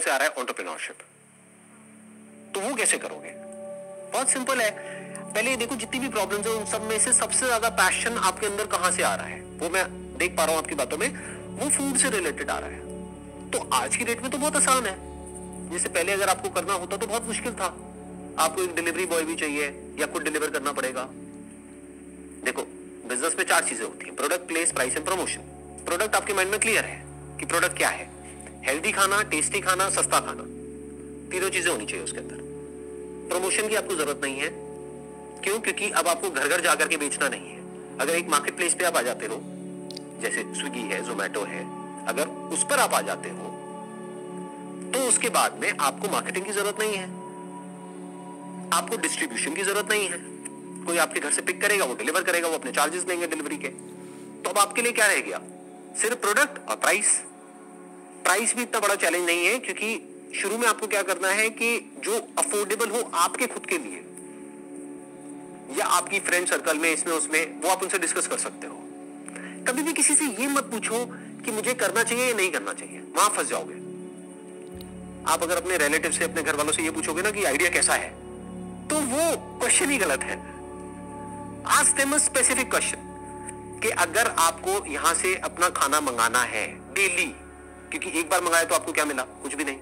से आ रहा है एंटरप्रेन्योरशिप, तो वो कैसे करोगे? बहुत सिंपल है। पहले ये देखो जितनी भी प्रॉब्लम्स है उन सब में से सबसे ज्यादा पैशन आपके अंदर कहां से आ रहा है, वो मैं देख पा रहा हूं आपकी बातों में, वो फूड से रिलेटेड आ रहा है। तो आज की डेट में तो बहुत आसान है, जैसे पहले अगर आपको करना होता तो बहुत मुश्किल था, आपको एक डिलीवरी बॉय भी चाहिए या खुद डिलीवर करना पड़ेगा। देखो बिजनेस में 4 चीजें होती हैं, product, place, price and promotion. Product आपके माइंड में क्लियर है कि प्रोडक्ट क्या है, हेल्दी खाना, टेस्टी खाना, सस्ता खाना, तीनों चीजें होनी चाहिए उसके अंदर। प्रमोशन की आपको जरूरत नहीं है, क्यों? क्योंकि अब आपको घर घर जाकर के बेचना नहीं है। अगर एक मार्केट प्लेस पे आप आ जाते हो, जैसे स्विगी है, जोमेटो है, अगर उस पर आप आ जाते हो तो उसके बाद में आपको मार्केटिंग की जरूरत नहीं है, आपको डिस्ट्रीब्यूशन की जरूरत नहीं है। कोई आपके घर से पिक करेगा, वो डिलीवर करेगा, वो अपने चार्जेस लेंगे डिलीवरी के। तो अब आपके लिए क्या रह गया? सिर्फ प्रोडक्ट और प्राइस। प्राइस भी इतना बड़ा चैलेंज नहीं है, क्योंकि शुरू में आपको क्या करना है कि जो अफोर्डेबल हो आपके खुद के लिए या आपकी फ्रेंड सर्कल में, इसमें उसमें, वो आप उनसे डिस्कस कर सकते हो। कभी भी किसी से ये मत पूछो कि मुझे करना चाहिए या नहीं करना चाहिए, वहां फंस जाओगे। आप अगर अपने रिलेटिव से, अपने घर वालों से ये पूछोगे ना कि आइडिया कैसा है, तो वो क्वेश्चन ही गलत है। Ask them a specific question कि अगर आपको यहां से अपना खाना मंगाना है डेली, क्योंकि एक बार मंगाए तो आपको क्या मिला? कुछ भी नहीं।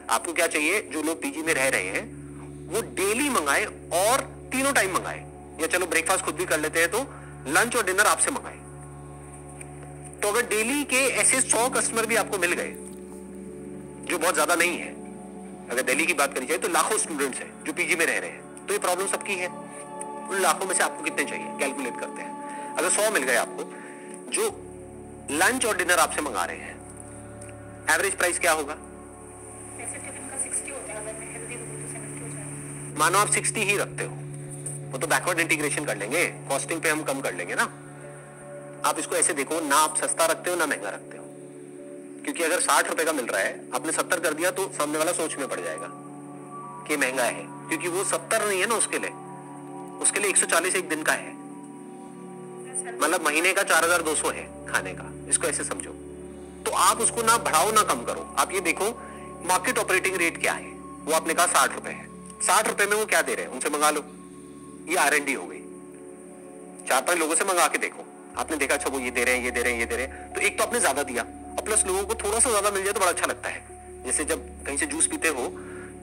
आपको क्या चाहिए? जो लोग पीजी में रह रहे हैं वो डेली मंगाए और तीनों टाइम मंगाए, या चलो ब्रेकफास्ट खुद भी कर लेते हैं तो लंच और डिनर आपसे मंगाए। तो अगर डेली के ऐसे 100 कस्टमर भी आपको मिल गए, जो बहुत ज्यादा नहीं है, अगर दिल्ली की बात करी जाए तो लाखों स्टूडेंट्स हैं जो पीजी में रह रहे हैं, तो ये प्रॉब्लम सबकी है। उन लाखों में से आपको कितने चाहिए, कैलकुलेट करते हैं। अगर 100 मिल गए आपको जो लंच और डिनर आपसे मंगा रहे हैं, एवरेज प्राइस क्या होगा? मानो आप 60 ही रखते हो, वो तो बैकवर्ड इंटीग्रेशन कर लेंगे, कॉस्टिंग पे हम कम कर लेंगे ना। आप इसको ऐसे देखो, ना आप सस्ता रखते हो ना महंगा रखते हो, क्योंकि अगर 60 रुपए का मिल रहा है, आपने 70 कर दिया तो सामने वाला सोच में पड़ जाएगा कि महंगा है, क्योंकि वो 70 नहीं है ना उसके लिए 140 एक दिन का है, मतलब महीने का 4200 है खाने का, इसको ऐसे समझो। तो आप उसको ना बढ़ाओ ना कम करो। आप ये देखो मार्केट ऑपरेटिंग रेट क्या है, वो आपने कहा 60 रुपए है। 60 रुपए में वो क्या दे रहे हैं, उनसे मंगा लो। ये R&D हो गई। 4-5 लोगों से मंगा के देखो, आपने देखा अच्छा वो ये दे रहे हैं, ये दे रहे हैं, ये दे रहे हैं, तो एक तो आपने ज्यादा दिया, और प्लस लोगों को थोड़ा सा ज्यादा मिल जाए तो बड़ा अच्छा लगता है। जैसे जब कहीं से जूस पीते हो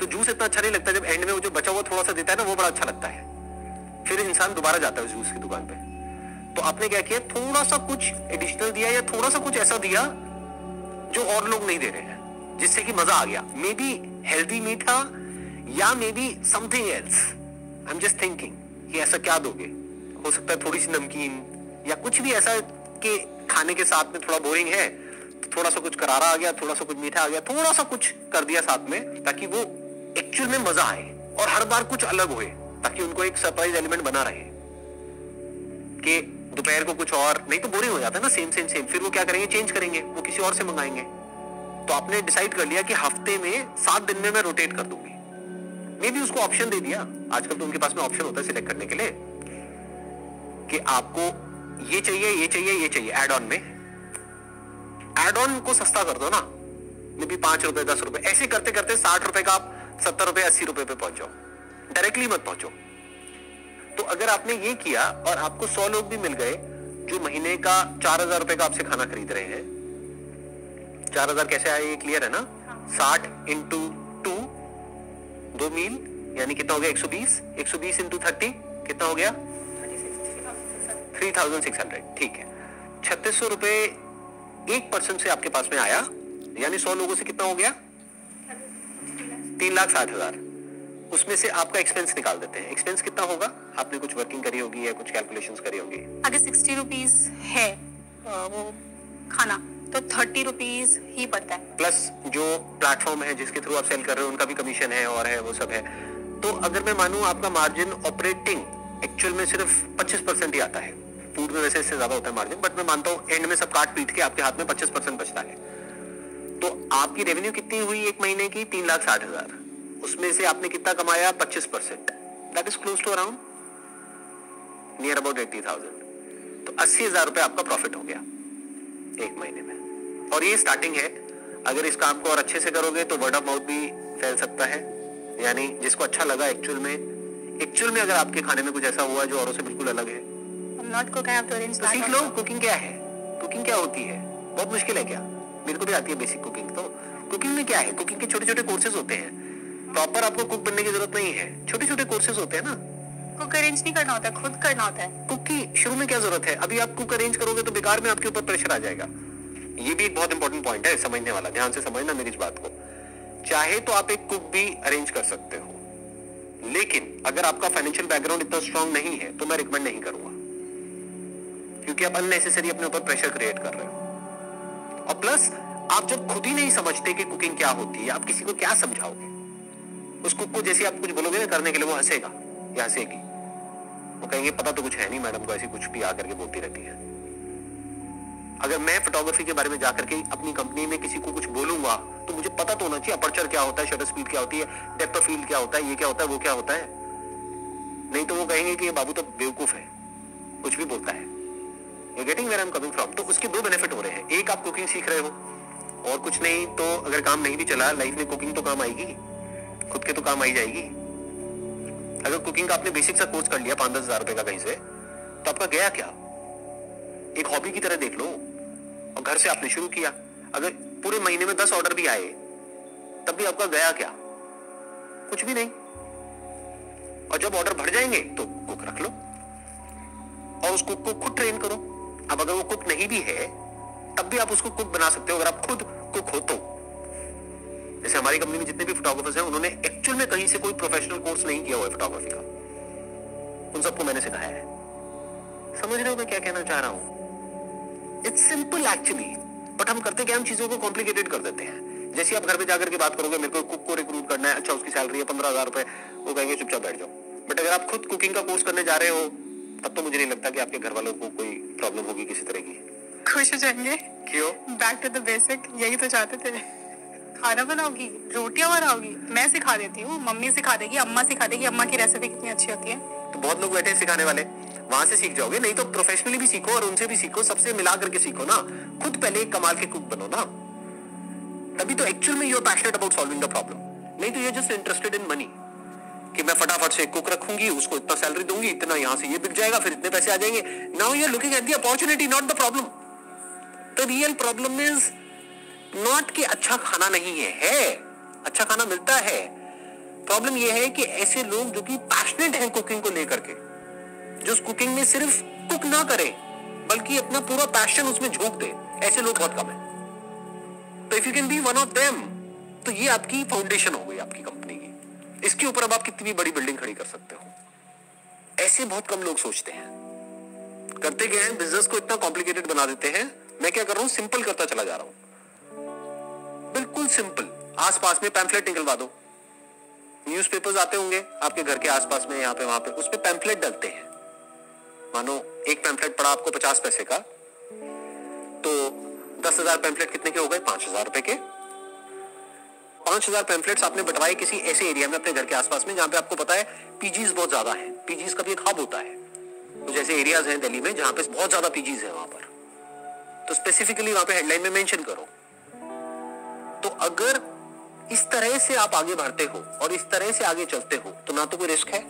तो जूस इतना अच्छा नहीं लगता, जब एंड में वो जो बचा हुआ थोड़ा सा देता है ना, वो बड़ा अच्छा लगता है, फिर इंसान दोबारा जाता है जूस की दुकान पे। तो आपने क्या किया, थोड़ा सा कुछ एडिशनल दिया, या थोड़ा सा कुछ ऐसा दिया जो और लोग नहीं दे रहे हैं, जिससे कि मजा आ गया। मे बी हेल्दी मीठा, या may be something else. I am just thinking कि ऐसा क्या दोगे। हो सकता है थोड़ी सी नमकीन, या कुछ भी ऐसा कि खाने के साथ में थोड़ा बोरिंग है तो थोड़ा सा कुछ करारा आ गया, थोड़ा सा कुछ मीठा आ गया, थोड़ा सा कुछ कर दिया साथ में, ताकि वो एक्चुअल में मजा आए और हर बार कुछ अलग होए, ताकि उनको एक सरप्राइज एलिमेंट बना रहे कि दोपहर को कुछ और, नहीं तो बोरिंग हो जाता है ना, सेम सेम सेम। फिर वो क्या करेंगे, चेंज करेंगे, वो किसी और से मंगाएंगे। तो आपने डिसाइड कर लिया कि हफ्ते में 7 दिन में मैं रोटेट कर दूंगी। मे भी उसको ऑप्शन दे दिया, आजकल तो उनके पास में ऑप्शन होता है सिलेक्ट करने के लिए कि आपको ये चाहिए, ये चाहिए, ये चाहिए। एड ऑन में, एड ऑन को सस्ता कर दो ना, मे भी 5 रुपए, 10 रुपए, ऐसे करते करते 60 रुपए का आप 70 रुपए, 80 रुपए पे पहुंच जाओ। डायरेक्टली मत पहुंचो। तो अगर आपने ये किया और आपको 100 लोग भी मिल गए जो महीने का 4000 रुपए का आपसे खाना खरीद रहे हैं, 4000 कैसे आए, ये क्लियर है ना? 60 इंटू 2, 2 मील, यानी कितना हो गया, 120, 120 इंटू 30 कितना हो गया, 3600। ठीक है, 3600 रुपए 1% से आपके पास में आया, यानी 100 लोगों से कितना हो गया, 3,60,000। उसमें से आपका एक्सपेंस निकाल देते हैं। एक्सपेंस कितना होगा, आपने कुछ वर्किंग करी होगी या कुछ कैलकुलेशंस करी होगी। अगर 60 रुपीज है वो खाना, तो 30 रुपीज ही पड़ता है, प्लस जो प्लेटफॉर्म है जिसके थ्रू आप सेल कर रहे हो उनका भी कमीशन है और है, वो सब है। तो अगर मैं मानूं आपका मार्जिन ऑपरेटिंग एक्चुअल में सिर्फ 25% ही आता है, फूड में वैसे इससे ज्यादा होता है मार्जिन, बट मैं मानता हूं एंड में सब काट पीट के आपके हाथ में 25% बचता है। तो आपकी रेवेन्यू कितनी हुई एक महीने की, 3,60,000। उसमें से आपने कितना कमाया, 25%, that is close to around near about 80,000। तो 80,000 रुपए आपका प्रॉफिट हो गया एक महीने में। और ये स्टार्टिंग है, अगर इस काम को और अच्छे से करोगे तो वर्ड ऑफ माउथ भी फैल सकता है, यानी जिसको अच्छा लगा एक्चुअल में अगर आपके खाने में कुछ ऐसा हुआ जो औरों से बिल्कुल अलग है, तो सीख लो कुकिंग क्या है, कुकिंग क्या होती है। बहुत मुश्किल है क्या? मेरे को भी आती है बेसिक कुकिंग। तो कुकिंग में क्या है, कुकिंग के छोटे छोटे कोर्सेज होते हैं। प्रॉपर आपको कुक बनने की जरूरत नहीं है, छोटे छोटे कोर्सेज होते हैं ना। कुक अरेंज नहीं करना होता है, खुद करना होता है। कुक की शुरू में क्या जरूरत है? अभी आप कुक अरेंज करोगे तो बेकार में आपके ऊपर प्रेशर आ जाएगा। ये भी एक बहुत इंपॉर्टेंट पॉइंट है समझने वाला, ध्यान से समझना मेरी इस बात को। चाहे तो आप एक कुक भी अरेंज कर सकते हो, लेकिन अगर आपका फाइनेंशियल बैकग्राउंड इतना स्ट्रांग नहीं है तो मैं रिकमेंड नहीं करूंगा, क्योंकि आप अननेसेसरी अपने ऊपर प्रेशर क्रिएट कर रहे हो। और प्लस आप जब खुद ही नहीं समझते कि कुकिंग क्या होती है, आप किसी को क्या समझाओगे? उस कुक को जैसे आप कुछ बोलोगे ना करने के लिए, वो हंसेगा या हंसेगी, वो कहेंगे पता तो कुछ है नहीं मैडम को, ऐसी कुछ भी आकर के बोलती रहती है। अगर मैं फोटोग्राफी के बारे में जाकर के अपनी कंपनी में किसी को कुछ बोलूंगा तो मुझे पता तो होना चाहिए अपर्चर क्या होता है, शटर स्पीड क्या होती है, डेप्थ ऑफ फील्ड क्या होता है, ये क्या होता है, वो क्या होता है। नहीं तो वो कहेंगे कि ये बाबू तो बेवकूफ है, कुछ भी बोलता है। You getting where I am coming from? तो उसके दो बेनिफिट हो रहे हैं। एक, आप कुकिंग सीख रहे हो, और कुछ नहीं तो अगर काम नहीं भी चला लाइफ में, कुकिंग तो काम आएगी, खुद के तो काम आई जाएगी। अगर कुकिंग का आपने बेसिक सा कोर्स कर लिया 5-10 हजार रुपए का कहीं से, तो आपका गया क्या? एक हॉबी की तरह देख लो। और घर से आपने शुरू किया, अगर पूरे महीने में 10 ऑर्डर भी आए तब भी आपका गया क्या? कुछ भी नहीं। और जब ऑर्डर बढ़ जाएंगे तो कुक रख लो और उस कुक को खुद ट्रेन करो। अब अगर वो कुक नहीं भी है तब भी आप उसको कुक बना सकते हो, अगर आप खुद कुक हो तो। जैसे हमारी कंपनी में जितने भी फोटोग्राफर्स हैं, उन्होंने एक्चुअल में कहीं से कोई प्रोफेशनल कोर्स नहीं किया हुआ है फोटोग्राफी का, उन सबको मैंने सिखाया है। समझ रहे हो मैं क्या कहना चाह रहा हूं? इट्स सिंपल एक्चुअली, बट हम करते क्या, हम चीजों को कॉम्प्लिकेटेड कर देते हैं। जैसे आप घर पे जाकर के बात करोगे, मेरे को कुक को रिक्रूट करना है, अच्छा उसकी सैलरी है 15,000 रुपए, वो कहेंगे चुपचाप बैठ जाओ। बट अगर आप खुद कुकिंग का कोर्स करने जा रहे हो तब तो मुझे नहीं लगता कि आपके घर वालों को कोई प्रॉब्लम होगी किसी तरह की। खुश हो जाएंगे। क्यों? बैक टू द बेसिक, यही तो चाहते थे। खाना बनाओगी, रोटियां बनाओगी, मैं सिखा देती हूँ, मम्मी सिखा देगी, अम्मा सिखा देगी, अम्मा की रेसिपी कितनी अच्छी होती है। तो बहुत लोग बैठे हैं सिखाने वाले, वहां से सीख जाओगे। नहीं तो प्रोफेशनली भी सीखो और उनसे भी सीखो, सबसे मिला करके सीखो ना। खुद पहले एक कमाल के कुक बनो ना, तभी तो एक्चुअल में you are passionate about solving the problem. नहीं तो you are just interested in money, कि मैं फटाफट से कुक रखूंगी, उसको इतना सैलरी दूंगी, इतना यहां से ये बिक जाएगा, फिर इतने पैसे आ जाएंगे। Now you are looking at the opportunity, not the problem. The real problem is not कि अच्छा खाना नहीं है, अच्छा खाना मिलता है। प्रॉब्लम यह है कि ऐसे लोग जो कि पैशनेट हैं कुकिंग को लेकर के, जो उस कुकिंग में सिर्फ कुक ना करे बल्कि अपना पूरा पैशन उसमें झोंक दे, ऐसे लोग बहुत कम है। तो if you can be one of them, तो ये आपकी फाउंडेशन हो गई आपकी कंपनी की। इसके ऊपर अब आप कितनी भी बड़ी बिल्डिंग खड़ी कर सकते हो। ऐसे बहुत कम लोग सोचते हैं। करते गए हैं, बिजनेस को इतना कॉम्प्लिकेटेड बना देते हैं। मैं क्या कर रहा हूं, सिंपल करता चला जा रहा हूं, बिल्कुल सिंपल। आसपास में पैम्फलेट निकलवा दो, न्यूज़पेपर्स आते होंगे आपके घर के आसपास में, यहाँ पे वहां पे, उस पे पैम्फलेट डलते हैं। मानो एक पैम्फलेट पड़ा आपको 50 पैसे का, तो 10,000 पैम्फलेट कितने के हो गए? 5,000 रुपए के। 5,000 पैम्फलेट्स आपने बंटवाए किसी ऐसे एरिया में अपने घर के आसपास में जहां पे आपको पता है पीजीज बहुत ज्यादा है। पीजीज का भी एक हब होता है, कुछ ऐसे एरियाज हैं दिल्ली में जहां पे बहुत ज्यादा पीजीज है, वहां पर तो स्पेसिफिकली वहां पे हेडलाइन में मेंशन करो। तो अगर इस तरह से आप आगे बढ़ते हो और इस तरह से आगे चलते हो तो ना तो कोई रिस्क है,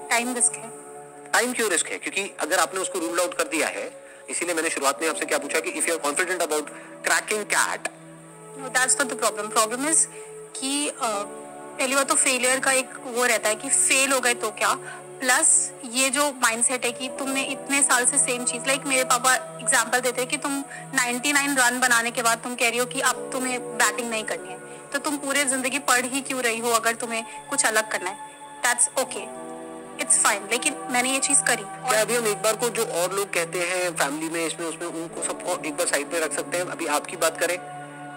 टाइम रिस्क है। टाइम क्यों रिस्क है? क्योंकि अगर आपने उसको रूल आउट कर दिया है, इसीलिए मैंने शुरुआत में आपसे क्या पूछा कि if you are confident about cracking CAT, that's not the problem. Problem is कि पहली बात तो फेलियर का एक वो रहता है कि फेल हो गए तो क्या, प्लस ये जो माइंडसेट है कि तुमने इतने साल से सेम चीज, लाइक मेरे पापा एग्जांपल देते हैं कि तुम 99 रन बनाने के बाद तुम कह रही हो कि अब तुम्हें बैटिंग नहीं करनी है, तो तुम पूरे जिंदगी पढ़ ही क्यों रही हो अगर तुम्हें कुछ अलग करना है। That's okay, it's fine. लेकिन मैंने ये चीज करी। क्या अभी हम एक बार को जो और लोग कहते हैं फैमिली में, इसमें उसमें, उनको सबको एक बार साइड पे रख सकते हैं? अभी आपकी बात करें,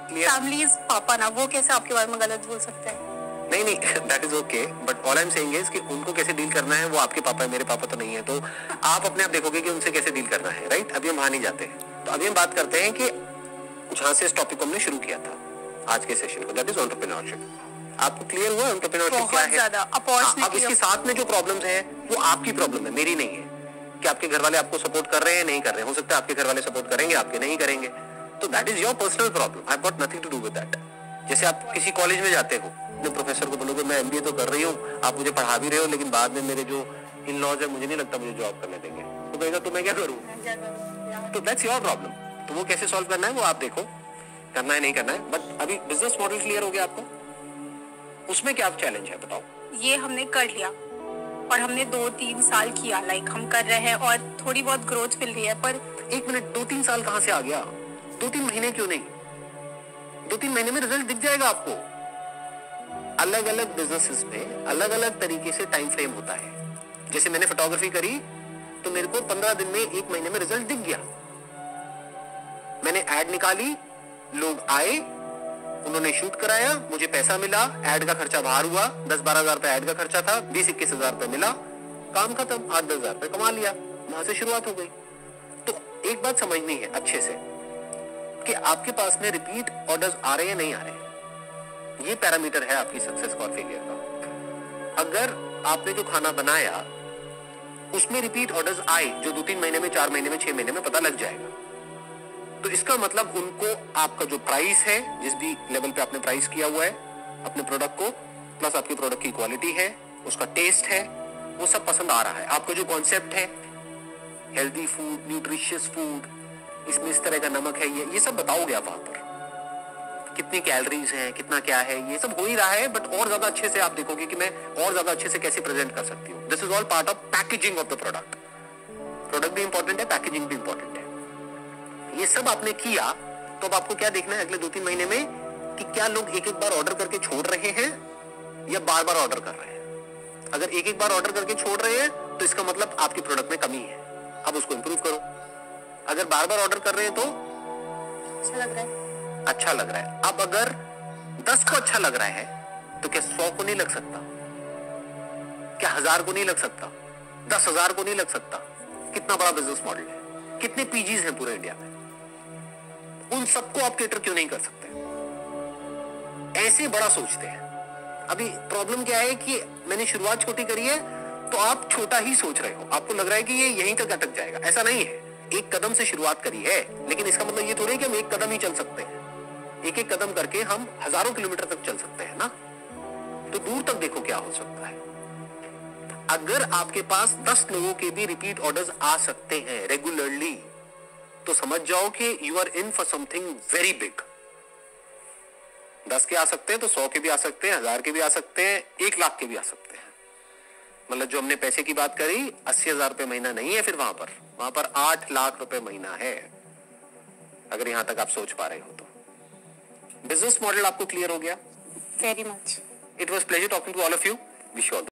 फैमिली इज पापा ना, वो कैसे आपके बारे में गलत बोल सकते हैं? नहीं नहीं, that is okay, but all I am saying is कि उनको कैसे डील करना है, वो आपके पापा है, मेरे पापा तो नहीं है, तो आप अपने आप देखोगे कि उनसे कैसे डील करना है, राइट? अभी हम वहां नहीं जाते। तो अभी हम बात करते हैं कि जहां से इस टॉपिक को हमने शुरू किया था आज के सेशन को, दैट इज एंटरप्रेन्योरशिप। आपको क्लियर हुआ एंटरप्रेन्योरशिप क्या है? अब इसके साथ में जो प्रॉब्लम्स है वो आपकी प्रॉब्लम है, मेरी नहीं है। कि आपके घर वाले आपको सपोर्ट कर रहे हैं, नहीं कर रहे हैं। हो सकता है आपके घर वाले सपोर्ट करेंगे, आपके नहीं करेंगे। तो that is your personal problem, I have got nothing to do with that. जैसे आप किसी कॉलेज में जाते हो, अपने प्रोफेसर को बोलोगे मैं एमबीए तो कर रही हूँ, आप मुझे पढ़ा भी रहे हो, लेकिन बाद में मेरे जो इन लॉज है मुझे नहीं लगता मुझे जॉब करने देंगे, तो कहेगा तो मैं क्या करूँ? तो दैट्स योर प्रॉब्लम। तो वो कैसे सॉल्व करना है वो आप देखो, करना है नहीं करना है। बट अभी बिजनेस मॉडल क्लियर हो गया आपको, उसमें क्या चैलेंज है बताओ? ये हमने कर लिया और हमने 2-3 साल किया, लाइक हम कर रहे हैं और थोड़ी बहुत ग्रोथ मिल रही है। पर 1 मिनट, 2-3 साल कहाँ से आ गया? 2-3 महीने क्यों नहीं? 2-3 महीने में रिजल्ट दिख जाएगा आपको। अलग अलग बिजनेसेस में अलग अलग तरीके से टाइम फ्रेम होता है। जैसे मैंने फोटोग्राफी करी तो मेरे को 15 दिन में 1 महीने में रिजल्ट दिख गया। मैंने एड निकाली, लोग आए, उन्होंने शूट कराया, मुझे पैसा मिला, एड का खर्चा बाहर हुआ, 10-12 हजार रुपए एड का खर्चा था, 20-21 हजार रुपए मिला, काम खत्म, 8-10 हजार रुपए कमा लिया, वहां से शुरुआत हो गई। तो एक बात समझनी है अच्छे से कि आपके पास में रिपीट ऑर्डर्स आ रहे हैं नहीं आ रहे, ये पैरामीटर है आपकी सक्सेस और फेलियर का। अगर आपने जो खाना बनाया उसमें रिपीट ऑर्डर्स आए, जो 2-3 महीने में, 4 महीने में, 6 महीने में पता लग जाएगा, तो इसका मतलब उनको आपका जो प्राइस है, जिस भी लेवल पे आपने प्राइस किया हुआ है अपने प्रोडक्ट को, प्लस आपके प्रोडक्ट की क्वालिटी है, उसका टेस्ट है, वो सब पसंद आ रहा है। आपका जो कॉन्सेप्ट है हेल्दी फूड, न्यूट्रिशियस फूड, इसमें इस तरह का नमक है, ये सब बताओगे आप वहां पर, कितनी कैलोरीज हैं, कितना क्या है, ये सब हो ही रहा है। बट और ज्यादा अच्छे से आप देखोगे कि मैं और ज्यादा अच्छे से कैसे प्रेजेंट कर सकती हूँ। This is all part of packaging of the product. Product भी इंपॉर्टेंट है, पैकेजिंग भी इंपॉर्टेंट है। ये सब आपने किया तो अब आपको क्या देखना है अगले 2-3 महीने में कि क्या लोग एक एक बार ऑर्डर करके छोड़ रहे हैं या बार बार ऑर्डर कर रहे हैं। अगर एक एक बार ऑर्डर करके छोड़ रहे हैं तो इसका मतलब आपके प्रोडक्ट में कमी है, अब उसको इंप्रूव करो। अगर बार बार ऑर्डर कर रहे हैं तो अच्छा लग रहा है, अच्छा लग रहा है। अब अगर 10 को अच्छा लग रहा है तो क्या 100 को नहीं लग सकता? क्या 1000 को नहीं लग सकता? 10,000 को नहीं लग सकता? कितना बड़ा बिजनेस मॉडल है, कितने पीजीज हैं पूरे इंडिया में, उन सबको आप केटर क्यों नहीं कर सकते? ऐसे बड़ा सोचते हैं। अभी प्रॉब्लम क्या है कि मैंने शुरुआत छोटी करी है तो आप छोटा ही सोच रहे हो, आपको लग रहा है कि ये यहीं तक अटक जाएगा। ऐसा नहीं है, एक कदम से शुरुआत करी है, लेकिन इसका मतलब ये थोड़ी है कि हम एक कदम ही चल सकते हैं। एक एक कदम करके हम हजारों किलोमीटर तक चल सकते हैं ना। तो दूर तक देखो क्या हो सकता है। अगर आपके पास 10 लोगों के भी रिपीट ऑर्डर्स आ सकते हैं रेगुलरली, तो समझ जाओ कि you are in for something very big. 10 के आ सकते हैं तो 100 के भी आ सकते हैं, 1000 के भी आ सकते हैं, 1 लाख के भी आ सकते हैं। मतलब जो हमने पैसे की बात करी 80,000 रुपए महीना नहीं है, फिर वहां पर 8 लाख रुपए महीना है, अगर यहां तक आप सोच पा रहे हो तो। बिजनेस मॉडल आपको क्लियर हो गया? Very much. It was pleasure talking to all of you. Wish you all